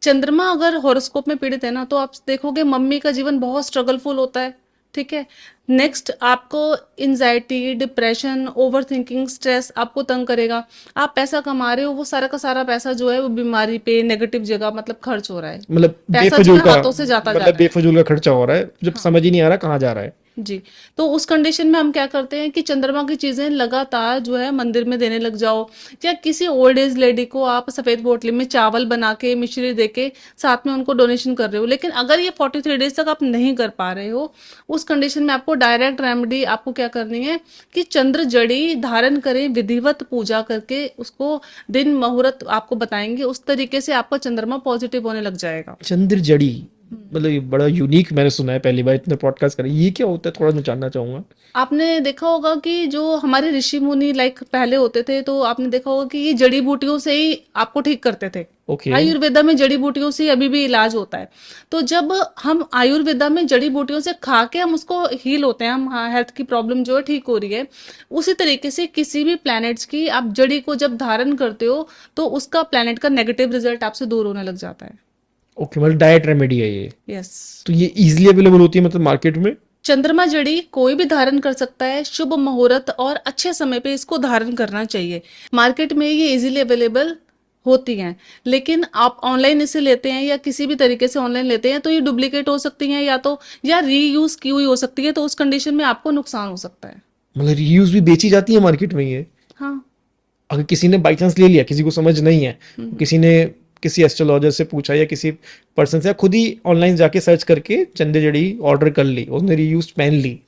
चंद्रमा अगर हॉरोस्कोप में पीड़ित है ना, तो आप देखोगे मम्मी का जीवन बहुत स्ट्रगलफुल होता है। ठीक है। नेक्स्ट, आपको anxiety, depression, over thinking, stress आपको तंग करेगा। आप पैसा कमा रहे हो, वो सारा का सारा पैसा जो है वो बीमारी पे, नेगेटिव जगह मतलब खर्च हो रहा है। मतलब पैसा जो बेफजूल है का, हाथों से जाता जा मतलब रहा है। बेफजूल का खर्चा हो रहा है, जब हाँ समझ ही नहीं आ रहा कहाँ जा रहा है। जी। तो उस कंडीशन में हम क्या करते हैं कि चंद्रमा की चीजें लगातार जो है मंदिर में देने लग जाओ, या किसी ओल्ड एज लेडी को आप सफेद पोटली में चावल बना के, मिश्री दे के साथ में उनको डोनेशन कर रहे हो। लेकिन अगर ये 43 डेज तक आप नहीं कर पा रहे हो, उस कंडीशन में आपको डायरेक्ट रेमेडी आपको क्या करनी है कि चंद्र जड़ी धारण करें, विधिवत पूजा करके उसको दिन मुहूर्त आपको बताएंगे, उस तरीके से आपका चंद्रमा पॉजिटिव होने लग जाएगा। चंद्र जड़ी, मतलब ये बड़ा यूनिक मैंने सुना है, पहली बार इतने पॉडकास्ट करे। ये क्या होता है, थोड़ा मैं जानना चाहूंगा। आपने देखा होगा कि जो हमारे ऋषि मुनि लाइक पहले होते थे, तो आपने देखा होगा कि ये जड़ी बूटियों से ही आपको ठीक करते थे। ओके। आयुर्वेदा में जड़ी बूटियों से ही अभी भी इलाज होता है। तो जब हम आयुर्वेदा में जड़ी बूटियों से खा के हम उसको हील होते हैं, हम, हाँ, हेल्थ की प्रॉब्लम जो है ठीक हो रही है। उसी तरीके से किसी भी प्लैनेट्स की आप जड़ी को जब धारण करते हो, तो उसका प्लैनेट का नेगेटिव रिजल्ट आपसे दूर होने लग जाता है। ओके, मतलब डाइट रेमेडी है ये। यस। तो ये इजीली अवेलेबल होती है मतलब मार्केट में? चंद्रमा जड़ी कोई भी धारण कर सकता है, शुभ मुहूर्त और अच्छे समय पे इसको धारण करना चाहिए। मार्केट में ये इजीली अवेलेबल होती हैं। लेकिन आप ऑनलाइन इसे लेते हैं या किसी भी तरीके से ऑनलाइन लेते हैं, तो ये डुप्लीकेट हो सकती हैं, या तो या रीयूज की हुई हो सकती है, तो उस कंडीशन में आपको नुकसान हो सकता है। मतलब रियूज भी बेची जाती है मार्केट में ये? हाँ। अगर किसी ने बाई चांस ले लिया, किसी को समझ नहीं है, हम्म। किसी ने किसी एस्ट्रोलॉजर से पूछा या किसी पर्सन से, या खुद ही ऑनलाइन जाके सर्च करके चंदे जड़ी ऑर्डर कर ली, उसने रीयूज पहन ली,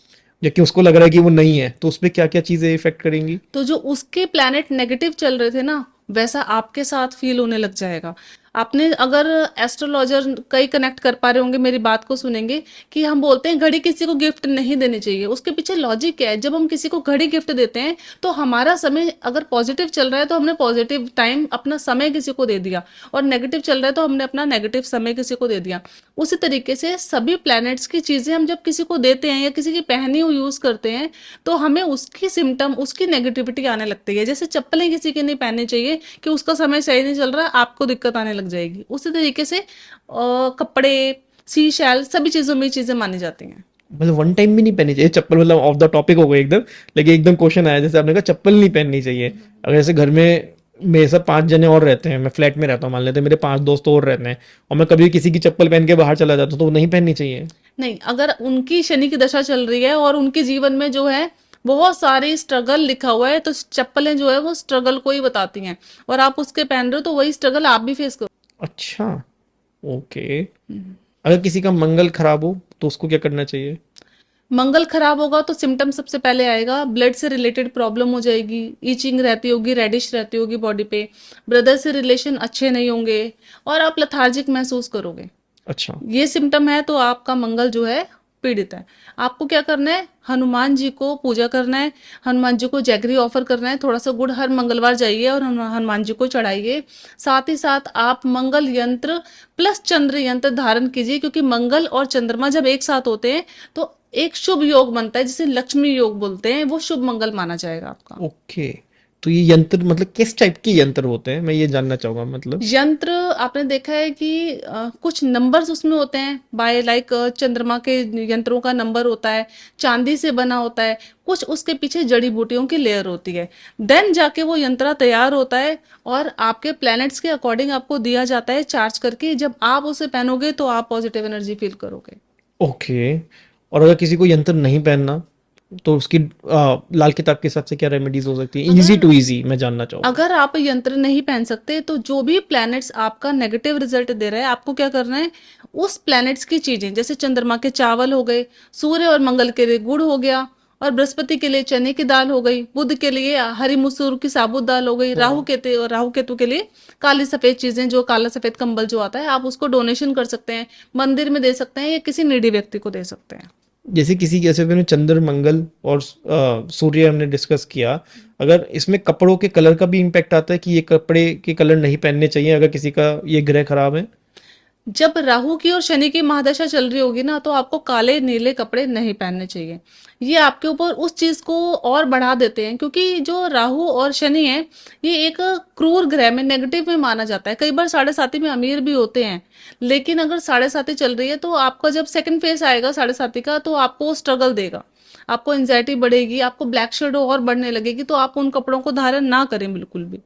जबकि उसको लग रहा है कि वो नहीं है, तो उसपे क्या क्या चीजें इफेक्ट करेंगी? तो जो उसके प्लैनेट नेगेटिव चल रहे थे ना, वैसा आपके साथ फील होने लग जाएगा। आपने अगर एस्ट्रोलॉजर कई कनेक्ट कर पा रहे होंगे, मेरी बात को सुनेंगे कि हम बोलते हैं घड़ी किसी को गिफ्ट नहीं देनी चाहिए। उसके पीछे लॉजिक क्या है? जब हम किसी को घड़ी गिफ्ट देते हैं, तो हमारा समय अगर पॉजिटिव चल रहा है तो हमने पॉजिटिव टाइम अपना समय किसी को दे दिया, और नेगेटिव चल रहा है तो हमने अपना नेगेटिव समय किसी को दे दिया। उसी तरीके से सभी प्लैनेट्स की चीजें हम जब किसी को देते हैं या किसी की पहनी हुई यूज करते हैं, तो हमें उसकी सिम्टम, उसकी नेगेटिविटी आने लगती है। जैसे चप्पलें किसी की नहीं पहननी चाहिए कि उसका समय सही नहीं चल रहा, आपको दिक्कत आने लग जाएगी। उसी तरीके से कपड़े, सी शैल, सभी चीजों में ये चीजें मानी जाती हैं। मतलब वन टाइम भी नहीं पहननी चाहिए चप्पल? मतलब ऑफ द टॉपिक हो गई एकदम, लेकिन एकदम क्वेश्चन आया, जैसे आपने कहा चप्पल नहीं पहननी चाहिए। अगर जैसे घर में मेरे साथ 5 जने और रहते हैं, मैं फ्लैट में रहता हूँ, मान लेते हैं मेरे 5 दोस्त और रहते हैं, और मैं कभी किसी की चप्पल पहन के बाहर चला जाता हूँ, तो वो नहीं पहननी चाहिए? नहीं, अगर उनकी शनि की दशा चल रही है और उनके जीवन में जो है बहुत सारी स्ट्रगल लिखा हुआ है, तो चप्पलें जो है वो स्ट्रगल को ही बताती हैं, और आप उसके पहन रहे हो तो वही स्ट्रगल आप भी फेस करो। अच्छा, ओके। अगर किसी का मंगल खराब हो तो उसको क्या करना चाहिए? मंगल खराब होगा तो सिम्टम सबसे पहले आएगा, ब्लड से रिलेटेड प्रॉब्लम हो जाएगी, ईचिंग रहती होगी, रेडिश रहती होगी बॉडी पे, ब्रदर से रिलेशन अच्छे नहीं होंगे, और आप लथार्जिक महसूस करोगे। अच्छा। ये सिम्टम है तो आपका मंगल जो है पीड़ित है। आपको क्या करना है? हनुमान जी को पूजा करना है, हनुमान जी को जैगरी ऑफर करना है, थोड़ा सा गुड़ हर मंगलवार जाइए और हनुमान जी को चढ़ाइए। साथ ही साथ आप मंगल यंत्र प्लस चंद्र यंत्र धारण कीजिए, क्योंकि मंगल और चंद्रमा जब एक साथ होते हैं तो एक शुभ योग बनता है, जिसे लक्ष्मी योग बोलते हैं, वो शुभ मंगल माना जाएगा आपका। ओके, तो ये यंत्र मतलब किस टाइप के यंत्र होते हैं, मैं ये जानना चाहूंगा मतलब। यंत्र आपने देखा है कि कुछ नंबर्स उसमें होते हैं, बाय लाइक चंद्रमा के यंत्रों का नंबर होता है, चांदी से बना होता है, कुछ उसके पीछे जड़ी बूटियों की लेयर होती है, देन जाके वो यंत्र तैयार होता है और आपके प्लैनेट्स के अकॉर्डिंग आपको दिया जाता है चार्ज करके। जब आप उसे पहनोगे तो आप पॉजिटिव एनर्जी फील करोगे। ओके, और अगर किसी को यंत्र नहीं पहनना, तो उसकी लाल किताब के हिसाब से क्या रेमेडीज हो सकती है, इजी अगर टू इजी मैं जानना चाहूंगा। अगर आप यंत्र नहीं पहन सकते, तो जो भी प्लैनेट्स आपका नेगेटिव रिजल्ट दे रहा है, आपको क्या करना है? उस प्लैनेट्स की चीजें, जैसे चंद्रमा के चावल हो गए, सूर्य और मंगल के लिए गुड़ हो गया, और बृहस्पति के लिए चने की दाल हो गई, बुध के लिए हरी मसूर की साबुत दाल हो गई, राहु केतु के लिए काली सफेद चीजें, जो काला सफेद कंबल जो आता है, आप उसको डोनेशन कर सकते हैं, मंदिर में दे सकते हैं, या किसी नीडी व्यक्ति को दे सकते हैं। जैसे किसी, जैसे मैंने चंद्र मंगल और सूर्य हमने डिस्कस किया, अगर इसमें कपड़ों के कलर का भी इम्पैक्ट आता है कि ये कपड़े के कलर नहीं पहनने चाहिए अगर किसी का ये ग्रह खराब है? जब राहु की और शनि की महादशा चल रही होगी ना, तो आपको काले नीले कपड़े नहीं पहनने चाहिए। ये आपके ऊपर उस चीज को और बढ़ा देते हैं, क्योंकि जो राहु और शनि है, ये एक क्रूर ग्रह में, नेगेटिव में माना जाता है। कई बार साढ़े साथी में अमीर भी होते हैं, लेकिन अगर साढ़े साथी चल रही है तो आपका जब सेकंड फेस आएगा साढ़े साथी का, तो आपको स्ट्रगल देगा, आपको एंजाइटी बढ़ेगी, आपको ब्लैक शेडो और बढ़ने लगेगी, तो आप उन कपड़ों को धारण ना करें बिल्कुल भी।